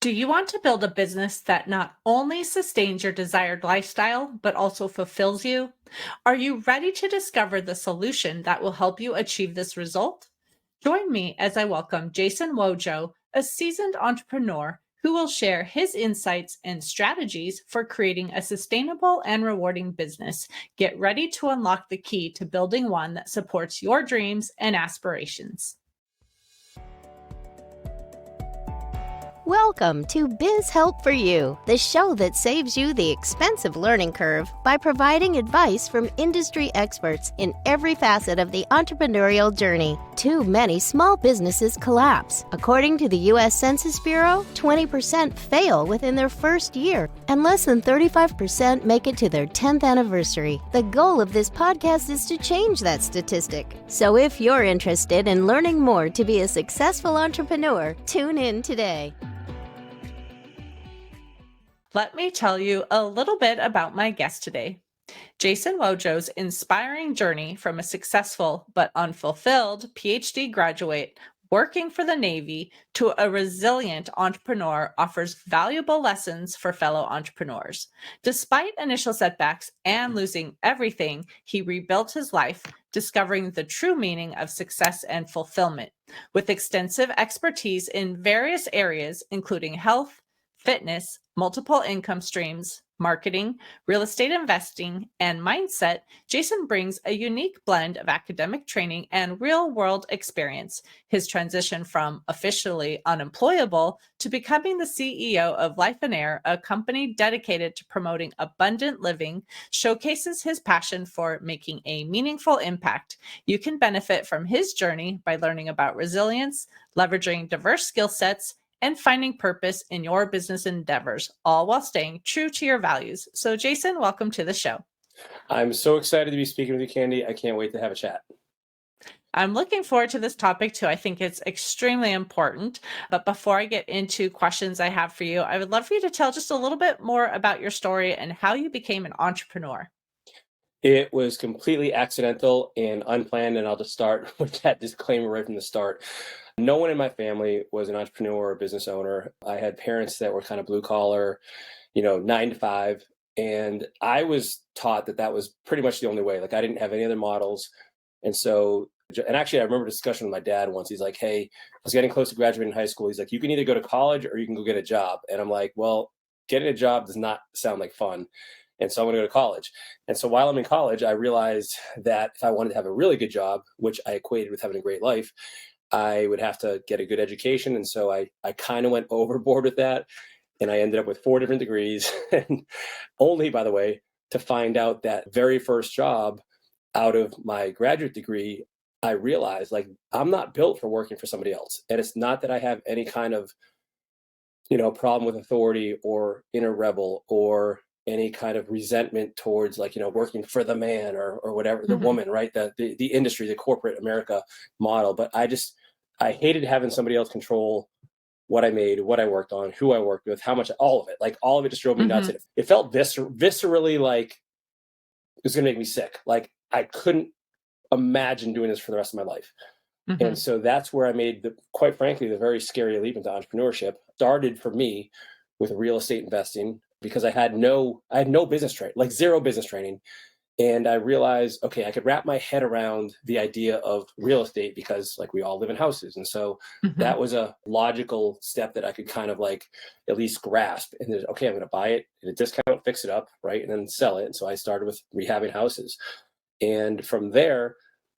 Do you want to build a business that not only sustains your desired lifestyle, but also fulfills you? Are you ready to discover the solution that will help you achieve this result? Join me as I welcome Jason Wojo, a seasoned entrepreneur who will share his insights and strategies for creating a sustainable and rewarding business. Get ready to unlock the key to building one that supports your dreams and aspirations. Welcome to Biz Help for You, the show that saves you the expensive learning curve by providing advice from industry experts in every facet of the entrepreneurial journey. Too many small businesses collapse. According to the U.S. Census Bureau, 20% fail within their first year, and less than 35% make it to their 10th anniversary. The goal of this podcast is to change that statistic. So if you're interested in learning more to be a successful entrepreneur, tune in today. Let me tell you a little bit about my guest today. Jason Wojo's inspiring journey from a successful but unfulfilled PhD graduate working for the Navy to a resilient entrepreneur offers valuable lessons for fellow entrepreneurs. Despite initial setbacks and losing everything, he rebuilt his life, discovering the true meaning of success and fulfillment. With extensive expertise in various areas, including health, fitness, multiple income streams, marketing, real estate investing, and mindset, Jason brings a unique blend of academic training and real-world experience. His transition from officially unemployable to becoming the CEO of Life and Air, a company dedicated to promoting abundant living, showcases his passion for making a meaningful impact. You can benefit from his journey by learning about resilience, leveraging diverse skill sets, and finding purpose in your business endeavors, all while staying true to your values. So, Jason, welcome to the show. I'm so excited to be speaking with you, Candy. I can't wait to have a chat. I'm looking forward to this topic too. I think it's extremely important. But before I get into questions I have for you, I would love for you to tell just a little bit more about your story and how you became an entrepreneur. It was completely accidental and unplanned, and I'll just start with that disclaimer right from the start. No one in my family was an entrepreneur or a business owner. I had parents that were kind of blue collar, 9 to 5. And I was taught that that was pretty much the only way. Like I didn't have any other models. And actually I remember a discussion with my dad once. He's like, hey, I was getting close to graduating high school. He's like, you can either go to college or you can go get a job. And I'm like, well, getting a job does not sound like fun. And so I'm going to go to college. And so while I'm in college, I realized that if I wanted to have a really good job, which I equated with having a great life, I would have to get a good education. And so I kind of went overboard with that. And I ended up with 4 different degrees. And only, by the way, to find out that very first job out of my graduate degree, I realized like I'm not built for working for somebody else. And it's not that I have any kind of, problem with authority or inner rebel or any kind of resentment towards working for the man or whatever, the woman, right? The industry, the corporate America model. But I hated having somebody else control what I made, what I worked on, who I worked with, how much, all of it. Like all of it just drove me nuts. It felt viscerally like it was going to make me sick. Like I couldn't imagine doing this for the rest of my life. And so that's where I made quite frankly, the very scary leap into entrepreneurship. Started for me with real estate investing because I had no business training, like zero business training. And I realized, okay, I could wrap my head around the idea of real estate because like we all live in houses. And so that was a logical step that I could kind of like at least grasp. And then, okay, I'm going to buy it at a discount, fix it up, right? And then sell it. And so I started with rehabbing houses. And from there,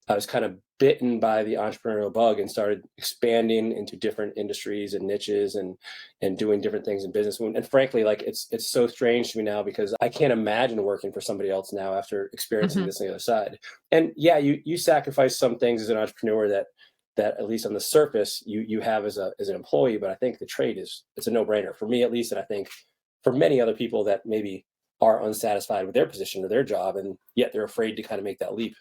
I was kind of bitten by the entrepreneurial bug and started expanding into different industries and niches and doing different things in business. And frankly, like it's so strange to me now because I can't imagine working for somebody else now after experiencing this on the other side. And yeah, you sacrifice some things as an entrepreneur that at least on the surface you have as an employee, but I think the trade it's a no-brainer for me at least, and I think for many other people that maybe are unsatisfied with their position or their job and yet they're afraid to kind of make that leap.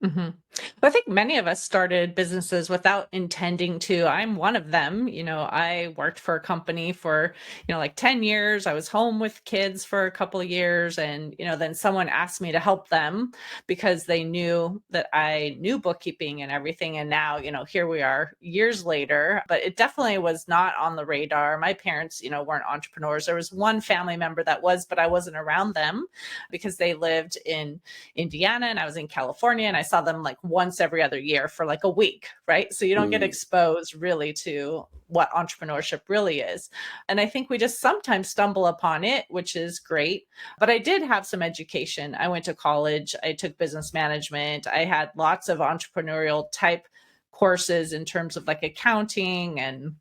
Mhm. I think many of us started businesses without intending to. I'm one of them. I worked for a company for, like 10 years. I was home with kids for a couple of years. And, then someone asked me to help them because they knew that I knew bookkeeping and everything. And now, here we are years later, but it definitely was not on the radar. My parents, weren't entrepreneurs. There was one family member that was, but I wasn't around them because they lived in Indiana and I was in California and I saw them like once every other year for like a week, right? So you don't get Mm, exposed really to what entrepreneurship really is. And I think we just sometimes stumble upon it, which is great. But I did have some education. I went to college, I took business management, I had lots of entrepreneurial type courses in terms of like accounting and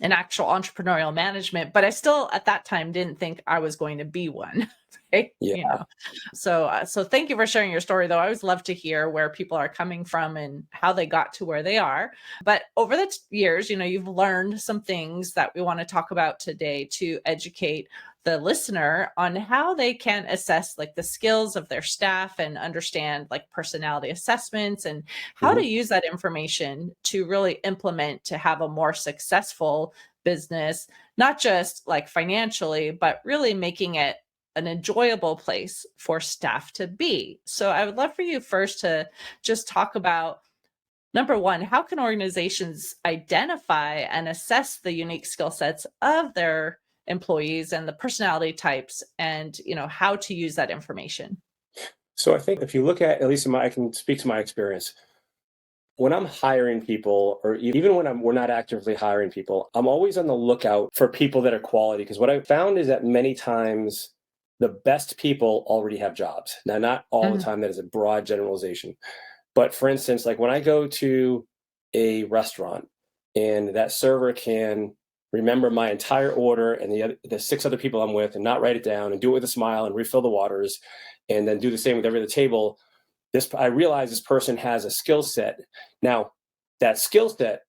actual entrepreneurial management, but I still at that time didn't think I was going to be one. Right? yeah. So thank you for sharing your story, though. I always love to hear where people are coming from and how they got to where they are. But over the years, you've learned some things that we want to talk about today to educate the listener on how they can assess like the skills of their staff and understand like personality assessments and how to Mhm. use that information to really implement to have a more successful business, not just like financially, but really making it an enjoyable place for staff to be. So I would love for you first to just talk about number one, how can organizations identify and assess the unique skill sets of their employees and the personality types and how to use that information? So I think if you look at least I can speak to my experience. When I'm hiring people, or even when we're not actively hiring people, I'm always on the lookout for people that are quality. Because what I found is that many times the best people already have jobs. Now, not all the Mhm. time, that is a broad generalization. But for instance, like when I go to a restaurant and that server can remember my entire order and the six other people I'm with and not write it down and do it with a smile and refill the waters and then do the same with every other table, this I realize this person has a skill set. Now, that skill set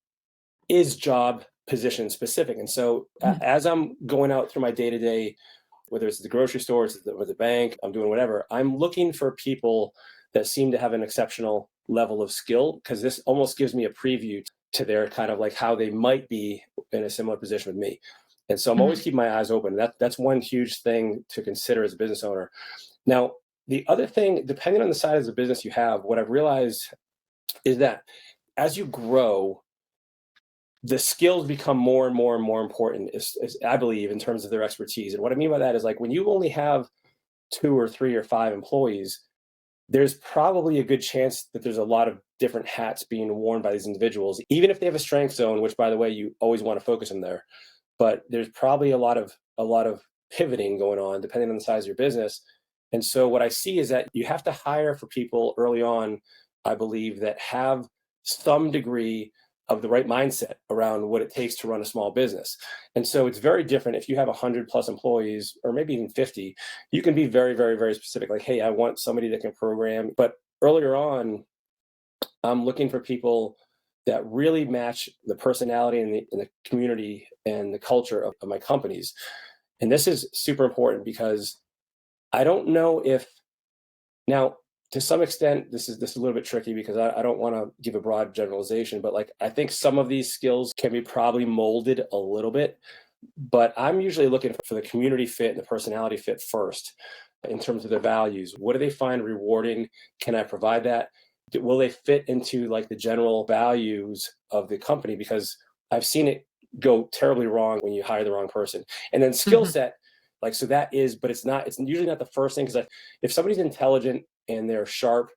is job position specific. And so Mhm. as I'm going out through my day to day, whether it's the grocery store or the bank, I'm doing whatever, I'm looking for people that seem to have an exceptional level of skill because this almost gives me a preview to their kind of like how they might be in a similar position with me. And so I'm always Mhm. keeping my eyes open. That's one huge thing to consider as a business owner. Now, the other thing, depending on the size of the business you have, what I've realized is that as you grow, the skills become more and more and more important, I believe, in terms of their expertise. And what I mean by that is like when you only have two or three or five employees, there's probably a good chance that there's a lot of different hats being worn by these individuals, even if they have a strength zone, which by the way, you always want to focus on there. But there's probably a lot of pivoting going on depending on the size of your business. And so what I see is that you have to hire for people early on, I believe, that have some degree of the right mindset around what it takes to run a small business. And so it's very different if you have 100 plus employees or maybe even 50. You can be very, very, very specific, like, hey, I want somebody that can program. But earlier on, I'm looking for people that really match the personality and the community and the culture of my companies. And this is super important because I don't know if now, to some extent, this is a little bit tricky because I don't want to give a broad generalization, but like I think some of these skills can be probably molded a little bit. But I'm usually looking for the community fit and the personality fit first in terms of their values. What do they find rewarding? Can I provide that? Will they fit into like the general values of the company? Because I've seen it go terribly wrong when you hire the wrong person. And then skill Mhm. set, like so that is, but it's usually not the first thing because if somebody's intelligent and they're sharp,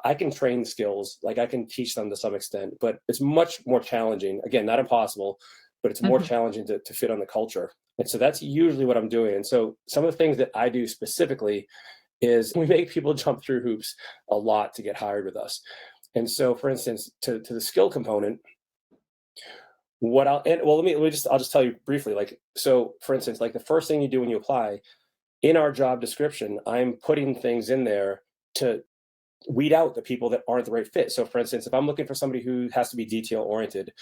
I can train skills, like I can teach them to some extent, but it's much more challenging. Again, not impossible, but it's more Mhm. challenging to fit on the culture. And so that's usually what I'm doing. And so some of the things that I do specifically is we make people jump through hoops a lot to get hired with us. And so, for instance, to the skill component, what I'll and well, let me just I'll just tell you briefly. Like, so for instance, like the first thing you do when you apply in our job description, I'm putting things in there to weed out the people that aren't the right fit. So for instance, if I'm looking for somebody who has to be detail oriented,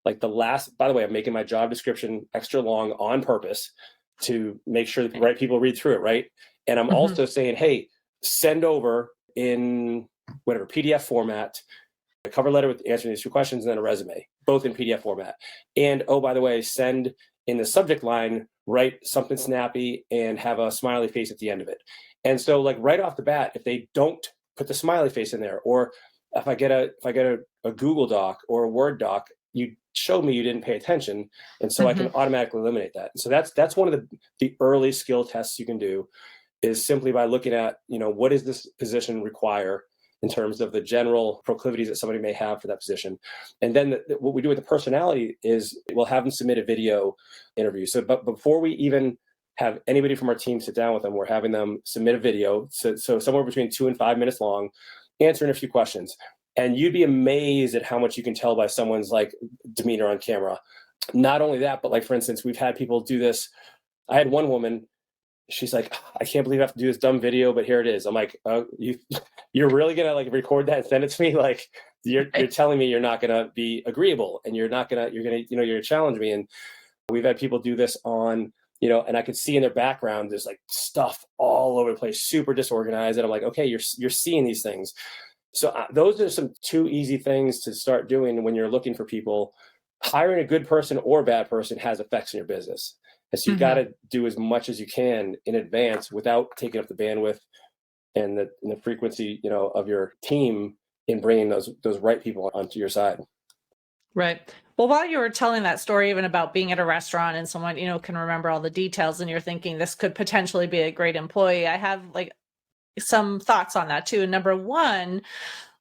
like by the way, I'm making my job description extra long on purpose to make sure that the Right. right people read through it, right? And I'm Mhm. also saying, hey, send over in whatever, PDF format, a cover letter with answering these 2 questions, and then a resume, both in PDF format. And oh, by the way, send in the subject line, write something snappy and have a smiley face at the end of it. And so like right off the bat, if they don't put the smiley face in there, or if I get a Google Doc or a Word doc, you show me you didn't pay attention. And so I can automatically eliminate that. So that's one of the early skill tests you can do, is simply by looking at, what does this position require in terms of the general proclivities that somebody may have for that position. And then what we do with the personality is we'll have them submit a video interview. So, but before we even have anybody from our team sit down with them, we're having them submit a video. So somewhere between 2 and 5 minutes long, answering a few questions. And you'd be amazed at how much you can tell by someone's like demeanor on camera. Not only that, but like, for instance, we've had people do this. I had one woman, she's like, I can't believe I have to do this dumb video, but here it is. I'm like, oh, you're really gonna like record that and send it to me? Like you're telling me you're not gonna be agreeable, and you're gonna challenge me. And we've had people do this on, and I could see in their background there's like stuff all over the place, super disorganized. And I'm like, okay, you're seeing these things. So those are some 2 easy things to start doing when you're looking for people. Hiring a good person or a bad person has effects in your business. And so you've got to do as much as you can in advance without taking up the bandwidth and the frequency, of your team in bringing those right people onto your side. Right. Well, while you were telling that story, even about being at a restaurant and someone, can remember all the details, and you're thinking this could potentially be a great employee, I have like some thoughts on that too. And number one,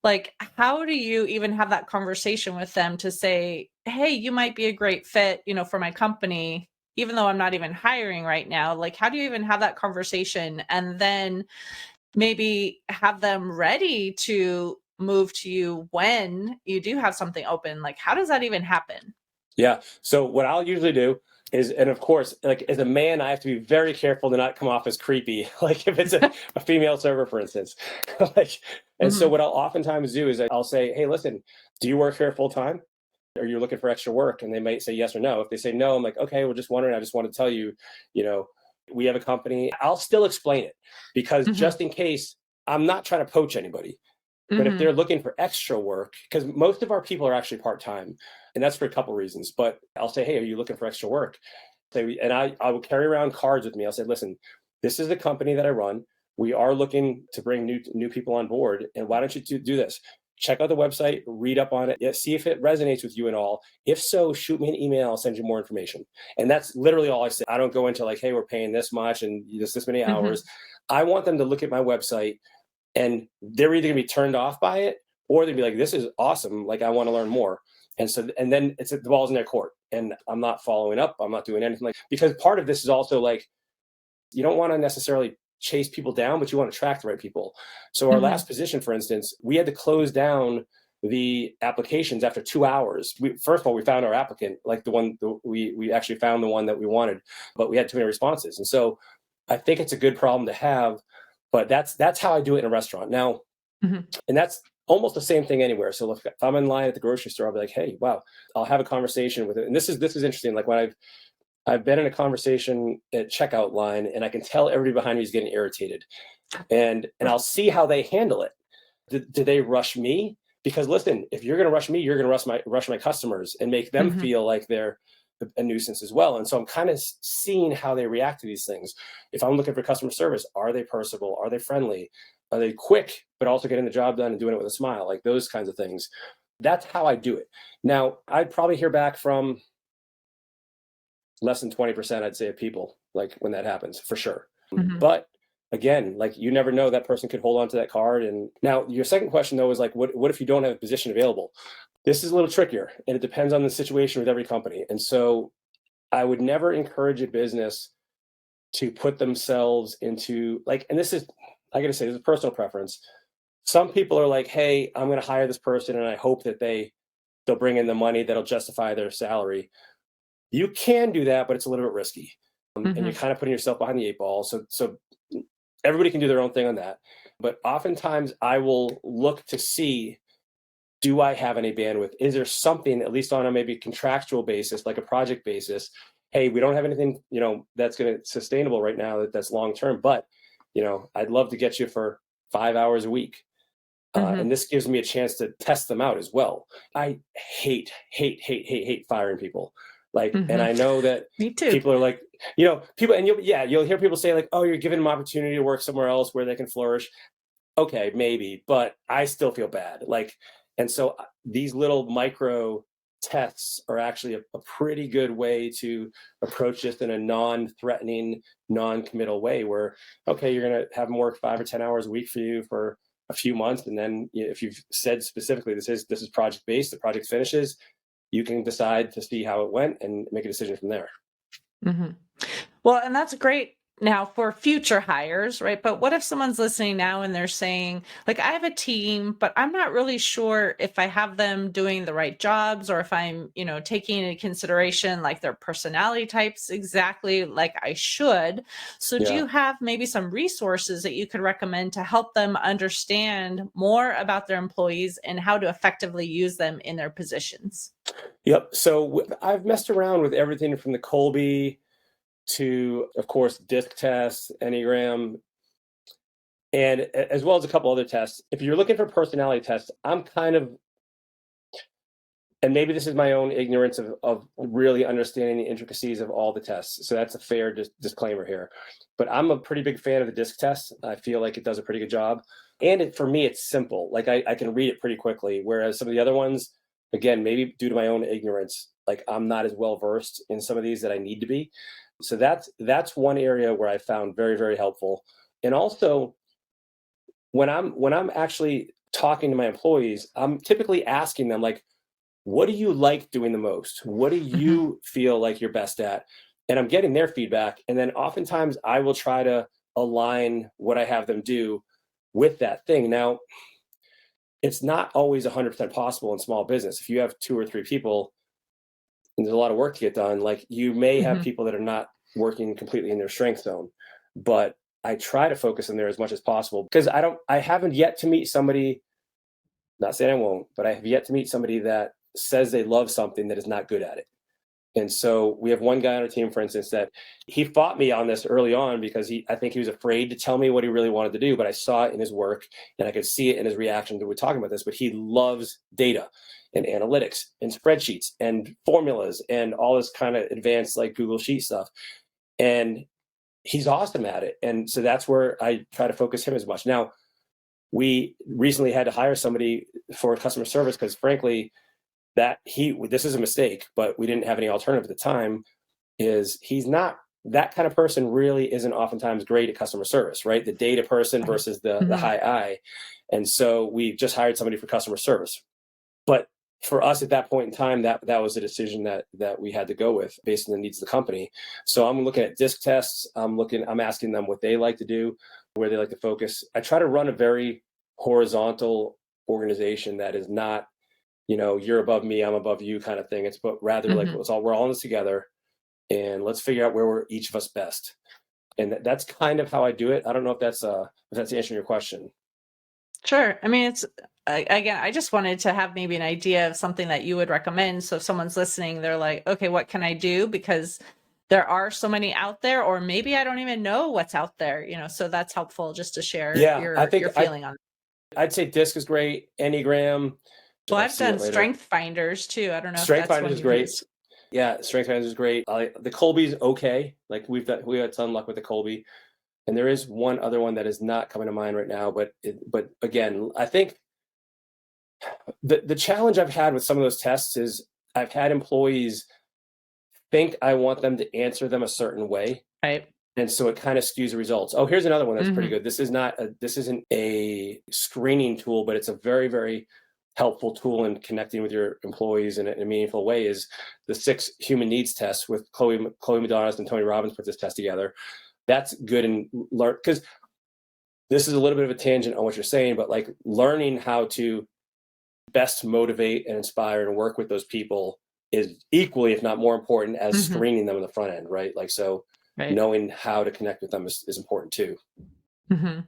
like, how do you even have that conversation with them to say, hey, you might be a great fit, for my company, even though I'm not even hiring right now? Like, how do you even have that conversation and then maybe have them ready to move to you when you do have something open? Like, how does that even happen? Yeah. So what I'll usually do is, and of course, like as a man, I have to be very careful to not come off as creepy. Like if it's a female server, for instance, so what I'll oftentimes do is I'll say, hey, listen, do you work here full time? Are you looking for extra work? And they might say yes or no. If they say no, I'm like, okay, well, just wondering. I just want to tell you, we have a company. I'll still explain it, because just in case, I'm not trying to poach anybody. But if they're looking for extra work, because most of our people are actually part-time, and that's for a couple reasons. But I'll say, hey, are you looking for extra work? And I will carry around cards with me. I'll say, listen, this is the company that I run. We are looking to bring new people on board. And why don't you do this? Check out the website, read up on it, see if it resonates with you and all. If so, shoot me an email, I'll send you more information. And that's literally all I say. I don't go into like, hey, we're paying this much and this many hours. I want them to look at my website, and they're either gonna be turned off by it, or they'd be like, this is awesome. Like, I want to learn more. And then the ball's in their court, and I'm not following up. I'm not doing anything, because part of this is also like, you don't want to necessarily chase people down, but you want to attract the right people. So our last position, for instance, we had to close down the applications after 2 hours. First of all, we found our applicant, like we actually found the one that we wanted, but we had too many responses. And so I think it's a good problem to have, but that's how I do it in a restaurant now. And that's almost the same thing anywhere. So if I'm in line at the grocery store, I'll be like, hey, wow, I'll have a conversation with it. And this is interesting. Like when I've been in a conversation at checkout line, and I can tell everybody behind me is getting irritated, and I'll see how they handle it. Do they rush me? Because listen, if you're going to rush me, you're going to rush my customers and make them feel like they're a nuisance as well. And so I'm kind of seeing how they react to these things. If I'm looking for customer service, are they personable? Are they friendly? Are they quick, but also getting the job done and doing it with a smile? Like those kinds of things. That's how I do it. Now, I'd probably hear back from less than 20%, I'd say, of people, like when that happens, for sure. But again, like you never know, that person could hold on to that card. And now your second question though is like, what if you don't have a position available? This is a little trickier, and it depends on the situation with every company. And so I would never encourage a business to put themselves into like, and this is, I gotta say, this is a personal preference. Some people are like, hey, I'm gonna hire this person and I hope that they'll bring in the money that'll justify their salary. You can do that, but it's a little bit risky. And you're kind of putting yourself behind the 8 ball. So everybody can do their own thing on that. But oftentimes I will look to see, do I have any bandwidth? Is there something, at least on a maybe contractual basis, like a project basis? Hey, we don't have anything, that's going to sustainable right now, that's long term, but, I'd love to get you for 5 hours a week. Mhm. And this gives me a chance to test them out as well. I hate firing people. Like, and Mhm. I know that Me too. people are like, people, and you'll hear people say like, oh, you're giving them opportunity to work somewhere else where they can flourish. Okay, maybe, but I still feel bad. Like, and so these little micro tests are actually a pretty good way to approach this in a non-threatening, non-committal way where, okay, you're going to have them work 5 or 10 hours a week for you for a few months. And then if you've said specifically, this is project based, the project finishes, you can decide to see how it went and make a decision from there. Mhm. Well, and that's great now for future hires, right? But what if someone's listening now and they're saying, like, I have a team, but I'm not really sure if I have them doing the right jobs or if I'm, taking into consideration like their personality types exactly like I should. So, do Yeah. you have maybe some resources that you could recommend to help them understand more about their employees and how to effectively use them in their positions? Yep. So I've messed around with everything from the Colby to, of course, disc tests, Enneagram, and as well as a couple other tests. If you're looking for personality tests, I'm kind of, and maybe this is my own ignorance of really understanding the intricacies of all the tests. So that's a fair disclaimer here. But I'm a pretty big fan of the disc test. I feel like it does a pretty good job. And for me, it's simple. Like I can read it pretty quickly. Whereas some of the other ones, again, maybe due to my own ignorance, like I'm not as well versed in some of these that I need to be. So that's one area where I found very, very helpful. And also when I'm actually talking to my employees, I'm typically asking them like, what do you like doing the most? What do Hmm. you feel like you're best at? And I'm getting their feedback. And then oftentimes I will try to align what I have them do with that thing. Now, it's not always 100% possible in small business. If you have 2 or 3 people and there's a lot of work to get done, like you may have Hmm. people that are not working completely in their strength zone. But I try to focus in there as much as possible because I haven't yet to meet somebody, not saying I won't, but I have yet to meet somebody that says they love something that is not good at it. And so we have one guy on our team, for instance, that he fought me on this early on because I think he was afraid to tell me what he really wanted to do, but I saw it in his work and I could see it in his reaction to we're talking about this. But he loves data and analytics and spreadsheets and formulas and all this kind of advanced like Google Sheet stuff. And he's awesome at it. And so that's where I try to focus him as much. Now, we recently had to hire somebody for customer service because frankly, this is a mistake, but we didn't have any alternative at the time, is he's not that kind of person really isn't oftentimes great at customer service, right? The data person Right. versus the Hmm. high I. And so we just hired somebody for customer service. But for us at that point in time, that was a decision that we had to go with based on the needs of the company. So I'm looking at disc tests. I'm asking them what they like to do, where they like to focus. I try to run a very horizontal organization that is not, you're above me, I'm above you kind of thing. It's but rather like Hmm. we're all in this together and let's figure out where we're each of us best. And that's kind of how I do it. I don't know if that's answering your question. Sure. I mean, again, I just wanted to have maybe an idea of something that you would recommend. So if someone's listening, they're like, okay, what can I do? Because there are so many out there, or maybe I don't even know what's out there, so that's helpful just to share Yeah, I think your feeling on it. I'd say disc is great. Enneagram, Well, I'll I've see it done later. strength finders too. I don't know if Strength that's finders one is you've great. used. Yeah, strength finders is great. The Colby's okay. Like we had some luck with the Colby, and there is one other one that is not coming to mind right now. But again, I think the challenge I've had with some of those tests is I've had employees think I want them to answer them a certain way, Right. and so it kind of skews the results. Oh, here's another one that's pretty Hmm. good. This isn't a screening tool, but it's a very, very helpful tool in connecting with your employees in a meaningful way is the 6 human needs tests with Chloe Madonis and Tony Robbins put this test together. That's good and learn because this is a little bit of a tangent on what you're saying, but like learning how to best motivate and inspire and work with those people is equally, if not more important as Hmm. screening them in the front end, right? Like, so Right. knowing how to connect with them is important too. Hmm.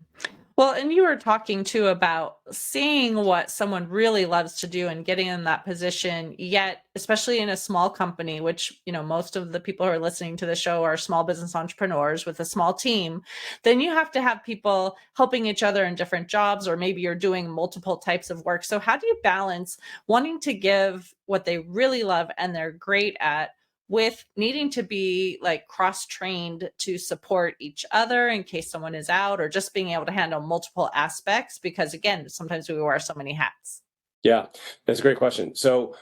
Well, and you were talking too about seeing what someone really loves to do and getting in that position, yet, especially in a small company, which, most of the people who are listening to the show are small business entrepreneurs with a small team, then you have to have people helping each other in different jobs, or maybe you're doing multiple types of work. So, how do you balance wanting to give what they really love and they're great at, with needing to be like cross trained to support each other in case someone is out, or just being able to handle multiple aspects? Because again, sometimes we wear so many hats. Yeah, that's a great question. So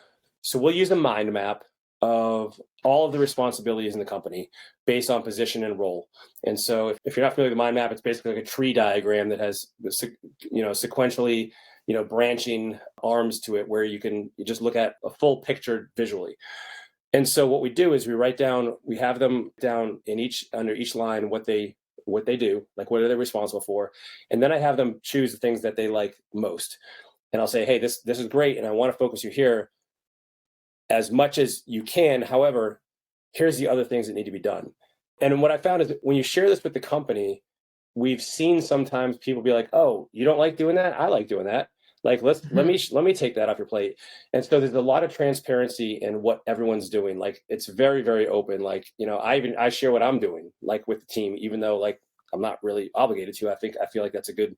we'll use a mind map of all of the responsibilities in the company based on position and role. And so if you're not familiar with the mind map, it's basically like a tree diagram that has sequentially branching arms to it, where you just look at a full picture visually. And so what we do is we have them down under each line what they do, like what are they responsible for, and then I have them choose the things that they like most. And I'll say, hey, this is great, and I want to focus you here as much as you can. However, here's the other things that need to be done. And what I found is that when you share this with the company, we've seen sometimes people be like, oh, you don't like doing that? I like doing that. Like, let Mhm. me take that off your plate. And so there's a lot of transparency in what everyone's doing. Like, it's very, very open. Like, I share what I'm doing, like, with the team, even though, like, I'm not really obligated to. I feel like that's a good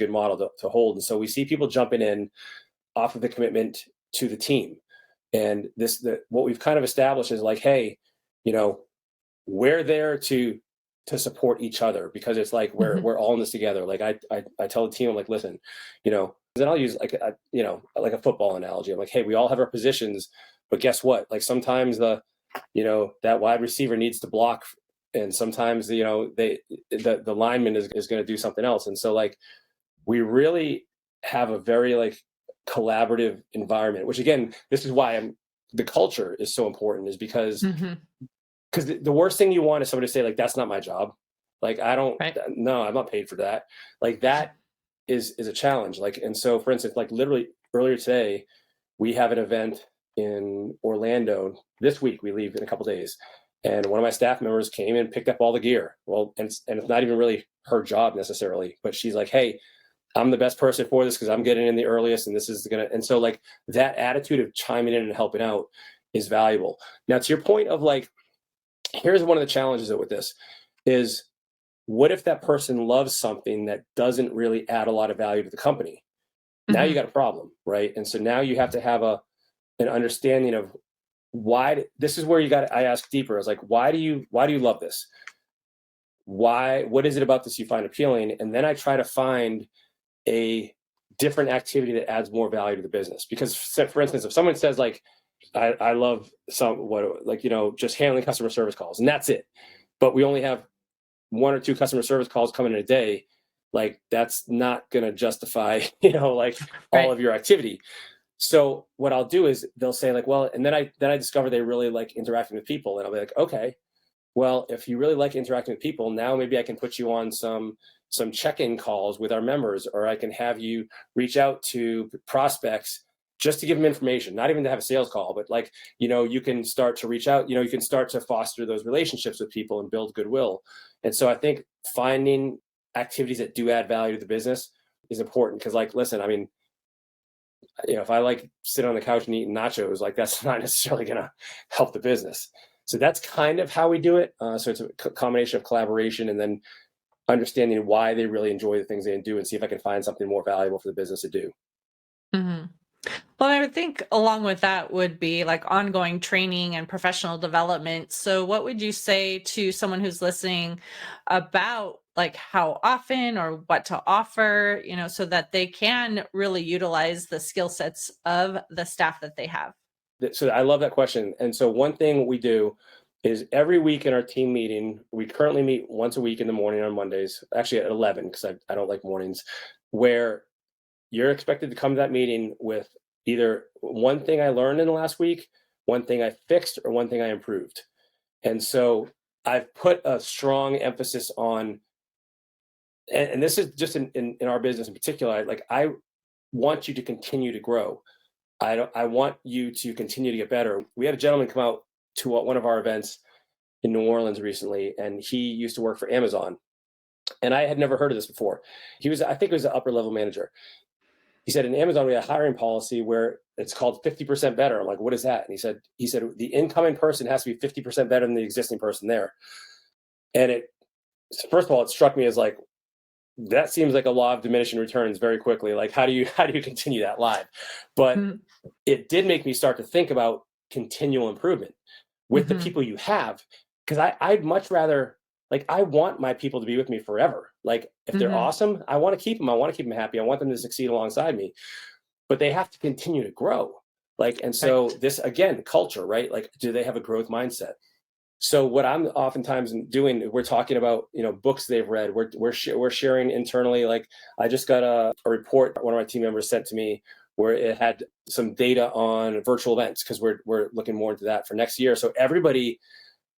model to hold. And so we see people jumping in off of the commitment to the team. And what we've kind of established is like, hey, you know, we're there to support each other, because it's like Mhm. we're all in this together. Like I tell the team, I'm like, listen, then I'll use like a football analogy. I'm like, hey, we all have our positions, but guess what? Like sometimes that wide receiver needs to block, and sometimes the lineman is going to do something else. And so, like, we really have a very, like, collaborative environment, which, again, this is why the culture is so important, is Mhm. because the worst thing you want is somebody to say, like, that's not my job. Like, I don't, Right. no, I'm not paid for that. Like, that is a challenge. Like, and so, for instance, like, literally earlier today, we have an event in Orlando this week. We leave in a couple days. And one of my staff members came and picked up all the gear. Well, and it's not even really her job necessarily, but she's like, hey, I'm the best person for this because I'm getting in the earliest, and this is and so, like, that attitude of chiming in and helping out is valuable. Now, to your point of, like, here's one of the challenges with this is, what if that person loves something that doesn't really add a lot of value to the company? Now you Mhm. got a problem, right? And so now you have to have an understanding of why. This is where I ask deeper. I was like, why do you love this? What is it about this you find appealing? And then I try to find a different activity that adds more value to the business. Because, for instance, if someone says, like, I love just handling customer service calls, and that's it, but we only have one or two customer service calls coming in a day, like, that's not going to justify like, all Right. of your activity. So what I'll do is they'll say, like, well, and then I discover they really like interacting with people, and I'll be like, okay, well, if you really like interacting with people, now maybe I can put you on some check-in calls with our members, or I can have you reach out to prospects just to give them information, not even to have a sales call, but, like, you can start to reach out, you can start to foster those relationships with people and build goodwill. And so I think finding activities that do add value to the business is important, because, like, listen, I mean, if I like sit on the couch and eating nachos, like, that's not necessarily going to help the business. So that's kind of how we do it. So it's a combination of collaboration and then understanding why they really enjoy the things they do, and see if I can find something more valuable for the business to do. Mhm. Well, I would think along with that would be like ongoing training and professional development. So, what would you say to someone who's listening about like how often or what to offer, so that they can really utilize the skill sets of the staff that they have? So I love that question. And so one thing we do is every week in our team meeting, we currently meet once a week in the morning on Mondays, actually at 11, because I don't like mornings, where you're expected to come to that meeting with either one thing I learned in the last week, one thing I fixed, or one thing I improved. And so I've put a strong emphasis on, and this is just in our business in particular, like, I want you to continue to grow. I want you to continue to get better. We had a gentleman come out to one of our events in New Orleans recently, and he used to work for Amazon. And I had never heard of this before. I think it was an upper level manager. He said, in Amazon, we have a hiring policy where it's called 50% better. I'm like, what is that? And he said, the incoming person has to be 50% better than the existing person there. And first of all, it struck me as like, that seems like a law of diminishing returns very quickly. Like, how do you continue that line? But it did make me start to think about continual improvement with the people you have. Because I'd much rather, like, I want my people to be with me forever. Like, if they're awesome, I want to keep them. I want to keep them happy. I want them to succeed alongside me. But they have to continue to grow. Like, and so this, again, culture, right? Like, do they have a growth mindset? So what I'm oftentimes doing, we're talking about, books they've read. We're sharing internally. Like, I just got a report one of my team members sent to me where it had some data on virtual events, because we're looking more into that for next year. So everybody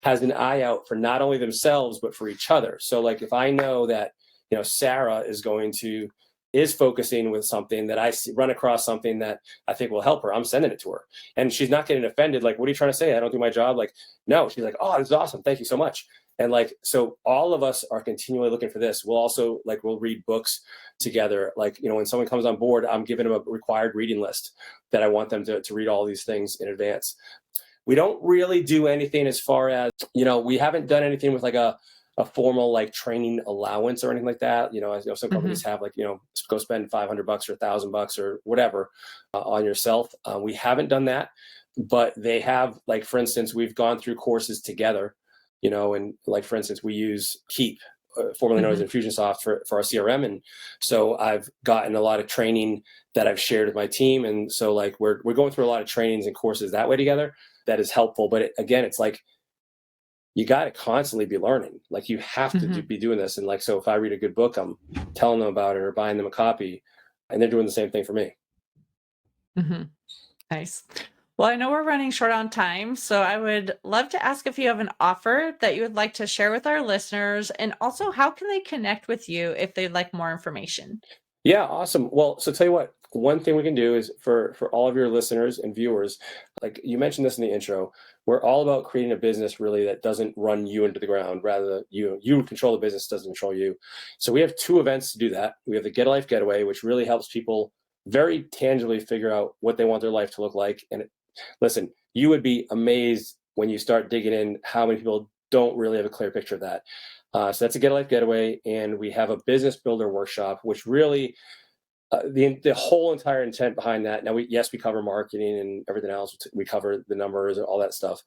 has an eye out for not only themselves but for each other. So like, if I know that Sarah is focusing with something that run across something that I think will help her, I'm sending it to her. And she's not getting offended. Like, what are you trying to say? I don't do my job. Like, no, she's like, oh, this is awesome. Thank you so much. And like, so all of us are continually looking for this. We'll also we'll read books together. Like, when someone comes on board, I'm giving them a required reading list that I want them to read all these things in advance. We don't really do anything as far as, we haven't done anything with like a formal like training allowance or anything like that. Some companies have go spend $500 or $1,000 or whatever on yourself. We haven't done that, but they have, like, for instance, we've gone through courses together, and like, for instance, we use Keep, formerly known as Infusionsoft, for our CRM. And so I've gotten a lot of training that I've shared with my team. And so like, we're going through a lot of trainings and courses that way together. That is helpful. But again, it's like, you got to constantly be learning. Like, you have to be doing this. And like, so if I read a good book, I'm telling them about it or buying them a copy, and they're doing the same thing for me. Nice. Well, I know we're running short on time, so I would love to ask if you have an offer that you would like to share with our listeners, and also how can they connect with you if they'd like more information? Yeah, awesome. Well, so tell you what, one thing we can do is for all of your listeners and viewers, like you mentioned this in the intro, we're all about creating a business really that doesn't run you into the ground. Rather, you control the business, doesn't control you. So we have 2 events to do that. We have the Get a Life Getaway, which really helps people very tangibly figure out what they want their life to look like. And listen, you would be amazed when you start digging in how many people don't really have a clear picture of that. So that's a Get a Life Getaway. And we have a business builder workshop, which really, the whole entire intent behind that. Now, we cover marketing and everything else. We cover the numbers and all that stuff.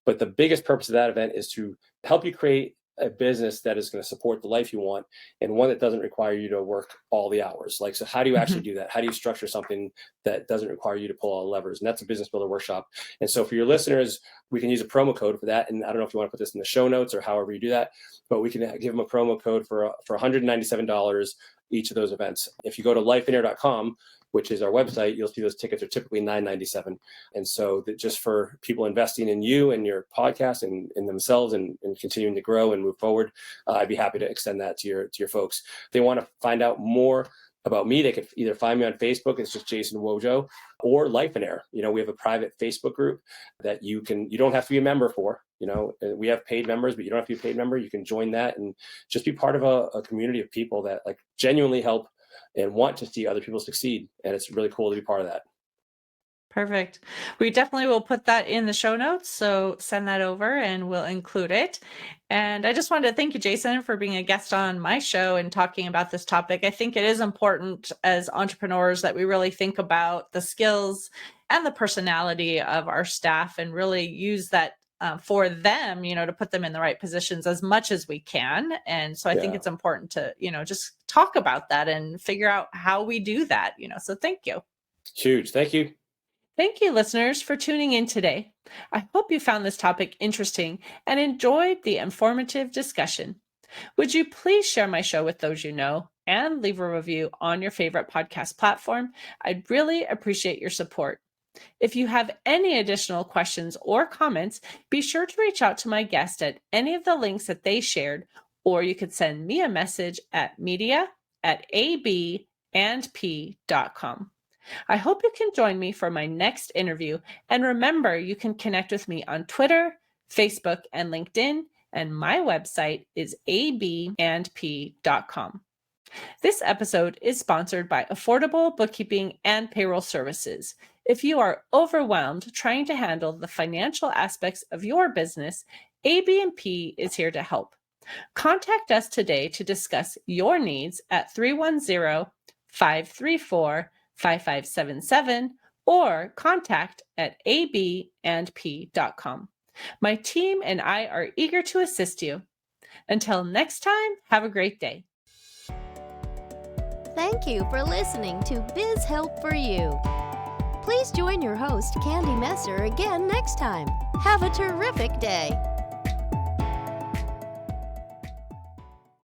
But the biggest purpose of that event is to help you create a business that is going to support the life you want, and one that doesn't require you to work all the hours. Like, so how do you actually do that? How do you structure something that doesn't require you to pull all the levers? And that's a business builder workshop. And so for your listeners, we can use a promo code for that. And I don't know if you want to put this in the show notes or however you do that, but we can give them a promo code for $197 each of those events. If you go to lifeinair.com, which is our website, you'll see those tickets are typically $997. And so that just for people investing in you and your podcast and in themselves and continuing to grow and move forward, I'd be happy to extend that to your folks. If they want to find out more about me, they could either find me on Facebook, it's just Jason Wojo, or Life in Air. We have a private Facebook group that you don't have to be a member for. We have paid members, but you don't have to be a paid member. You can join that and just be part of a community of people that like genuinely help and want to see other people succeed. And it's really cool to be part of that. Perfect. We definitely will put that in the show notes. So send that over and we'll include it. And I just wanted to thank you, Jason, for being a guest on my show and talking about this topic. I think it is important as entrepreneurs that we really think about the skills and the personality of our staff and really use that for them, to put them in the right positions as much as we can. And so I think it's important to, just talk about that and figure out how we do that, so thank you. Huge. Thank you. Thank you, listeners, for tuning in today. I hope you found this topic interesting and enjoyed the informative discussion. Would you please share my show with those you know and leave a review on your favorite podcast platform? I'd really appreciate your support. If you have any additional questions or comments, be sure to reach out to my guest at any of the links that they shared, or you could send me a message at media@ABandP.com. I hope you can join me for my next interview. And remember, you can connect with me on Twitter, Facebook, and LinkedIn and my website is abandp.com. This episode is sponsored by Affordable Bookkeeping and Payroll Services. If you are overwhelmed trying to handle the financial aspects of your business, ABandP is here to help. Contact us today to discuss your needs at 310-534-5577 or contact@abandp.com. My team and I are eager to assist you. Until next time, have a great day. Thank you for listening to Biz Help for You. Please join your host, Candy Messer, again next time. Have a terrific day.